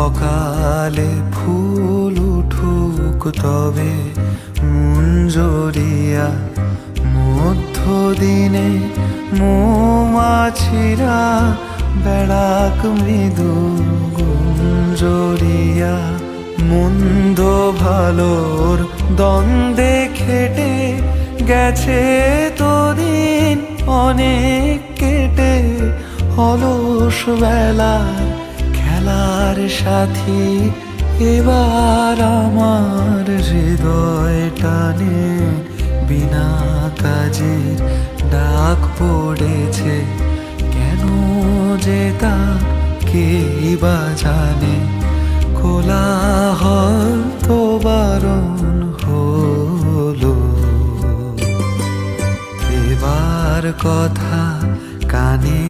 অকালে ফুল উঠুক তবে মুঞ্জরিয়া, মধ্যদিনে মৌমাছিরা বেড়াক মৃদু গুঞ্জরিয়া। মন্দ ভালোর দ্বন্দ্বে খেটে গেছে তো দিন অনেক কেটে, অলস বেলার খেলার সাথী এবার আমার হৃদয় টানে। বিনা কাজের ডাক পড়েছে কেন যে তা কেই বা জানে, কোলাহল তো বারণ হলো। এবার কথা কানে